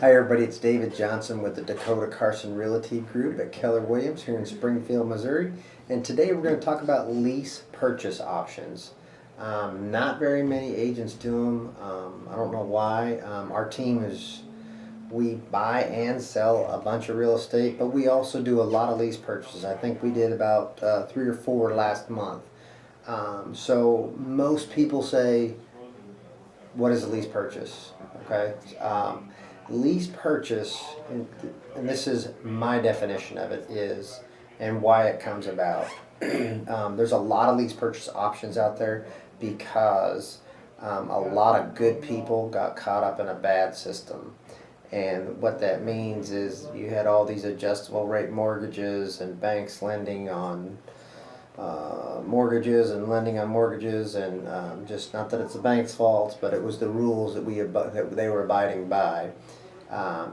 Hi everybody, it's David Johnson with the Dakota Carson Realty Group at Keller Williams here in Springfield, Missouri. And today we're going to talk about lease purchase options. Not very many agents do them. I don't know why. Our team we buy and sell a bunch of real estate, but we also do a lot of lease purchases. I think we did about 3 or 4 last month. So most people say, what is a lease purchase? Okay. Lease purchase, and this is my definition of it, is and why it comes about. There's a lot of lease purchase options out there because a lot of good people got caught up in a bad system. And what that means is you had all these adjustable rate mortgages and banks lending on mortgages and lending on mortgages, and just not that it's the bank's fault, but it was the rules that they were abiding by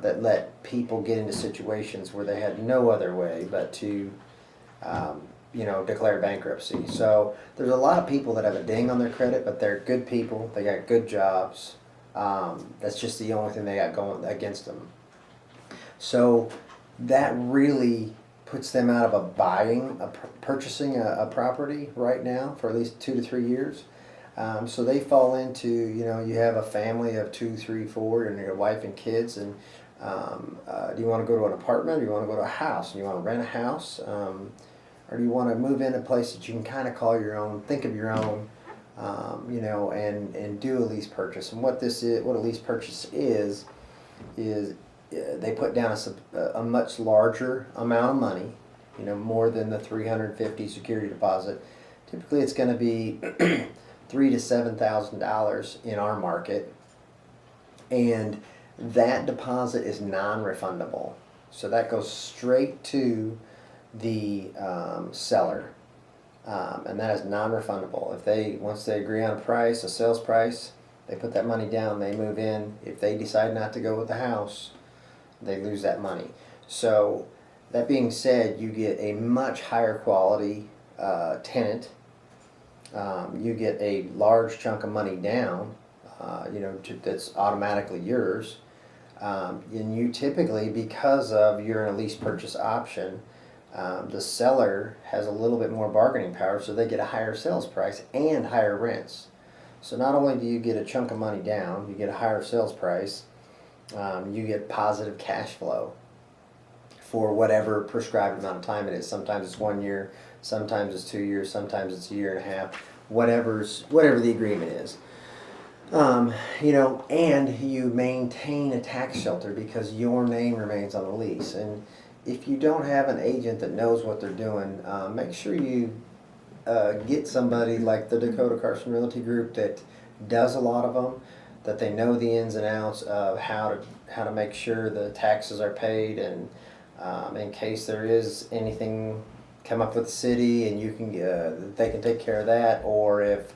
that let people get into situations where they had no other way but to declare bankruptcy. So there's a lot of people that have a ding on their credit, but they're good people, they got good jobs. That's just the only thing they got going against them. So that really puts them out of purchasing a property right now for at least 2 to 3 years. So they fall into, you have a family of 2, 3, 4, and your wife and kids, and do you want to go to an apartment, or do you want to go to a house? Do you want to rent a house, or do you want to move in a place that you can kind of call your own, think of your own, and do a lease purchase? And what a lease purchase is they put down a much larger amount of money, more than the $350 security deposit. Typically, it's going to be $3,000 to $7,000 in our market, and that deposit is non-refundable. So that goes straight to the seller, and that is non-refundable. Once they agree on a sales price, they put that money down, they move in. If they decide not to go with the house, they lose that money. So that being said, you get a much higher quality tenant. You get a large chunk of money down, that's automatically yours. And you typically, because you're in a lease purchase option, the seller has a little bit more bargaining power, so they get a higher sales price and higher rents. So not only do you get a chunk of money down, you get a higher sales price, you get positive cash flow for whatever prescribed amount of time it is. Sometimes it's 1 year, sometimes it's 2 years, sometimes it's a year and a half, whatever the agreement is. And you maintain a tax shelter because your name remains on the lease. And if you don't have an agent that knows what they're doing, make sure you get somebody like the Dakota Carson Realty Group that does a lot of them, that they know the ins and outs of how to make sure the taxes are paid, and in case there is anything come up with the city, and they can take care of that, or if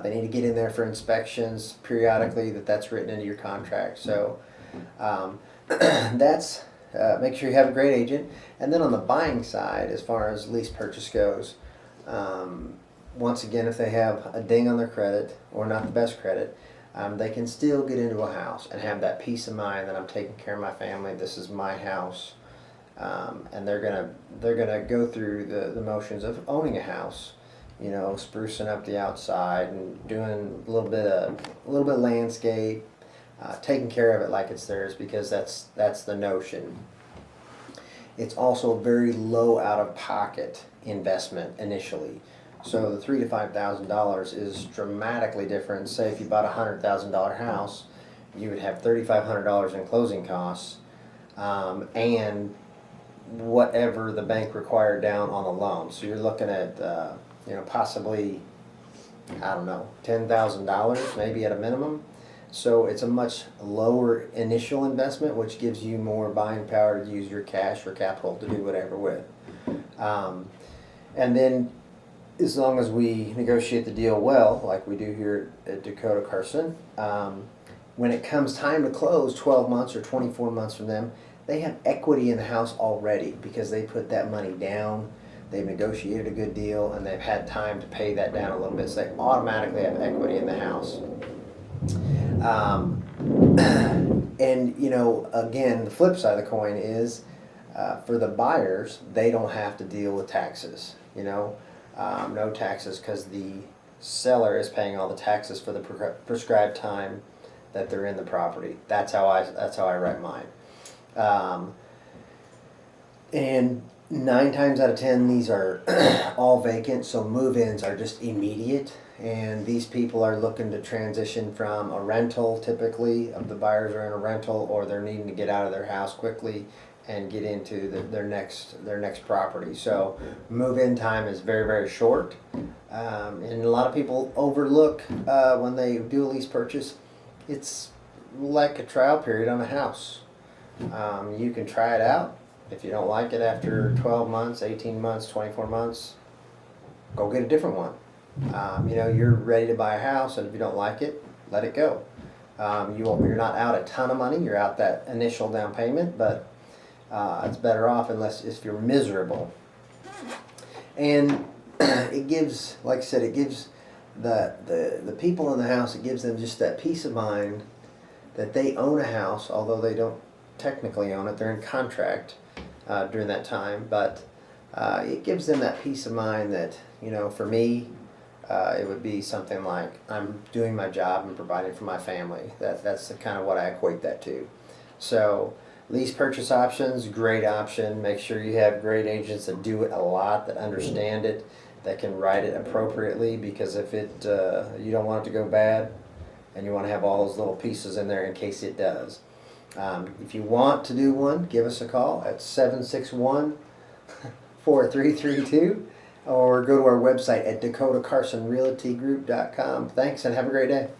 they need to get in there for inspections periodically, that's written into your contract. So that's make sure you have a great agent. And then on the buying side, as far as lease purchase goes, once again, if they have a ding on their credit or not the best credit, they can still get into a house and have that peace of mind that I'm taking care of my family. This is my house, and they're gonna go through the motions of owning a house, sprucing up the outside and doing a little bit of landscape, taking care of it like it's theirs, because that's the notion. It's also a very low out-of-pocket investment initially. So the $3,000 to $5,000 is dramatically different. Say if you bought a $100,000 house, you would have $3,500 in closing costs, and whatever the bank required down on the loan. So you're looking at possibly, I don't know, $10,000 maybe at a minimum. So it's a much lower initial investment, which gives you more buying power to use your cash or capital to do whatever with. And then, as long as we negotiate the deal well, like we do here at Dakota Carson, when it comes time to close 12 months or 24 months from them, they have equity in the house already because they put that money down, they've negotiated a good deal, and they've had time to pay that down a little bit, so they automatically have equity in the house. And you know, again, the flip side of the coin is for the buyers, they don't have to deal with taxes. You know, no taxes because the seller is paying all the taxes for the prescribed time that they're in the property. That's how I write mine. And 9 times out of 10, these are all vacant, so move-ins are just immediate. And these people are looking to transition from a rental, typically, of the buyers are in a rental, or they're needing to get out of their house quickly and get into their next property. So move-in time is very, very short. And a lot of people overlook when they do a lease purchase, it's like a trial period on a house. You can try it out. If you don't like it after 12 months, 18 months, 24 months, go get a different one. You know, you're ready to buy a house, and if you don't like it, let it go. You're not out a ton of money. You're out that initial down payment, but it's better off if you're miserable. And it gives, like I said, it gives the people in the house, it gives them just that peace of mind that they own a house, although they don't technically own it. They're in contract during that time, but it gives them that peace of mind that, you know, for me, it would be something like I'm doing my job and providing for my family. That's the kind of what I equate that to. So lease purchase options, great option. Make sure you have great agents that do it a lot, that understand it, that can write it appropriately, because if you don't want it to go bad, and you want to have all those little pieces in there in case it does. If you want to do one, give us a call at 761-4332, or go to our website at DakotaCarsonRealtyGroup.com. Thanks, and have a great day.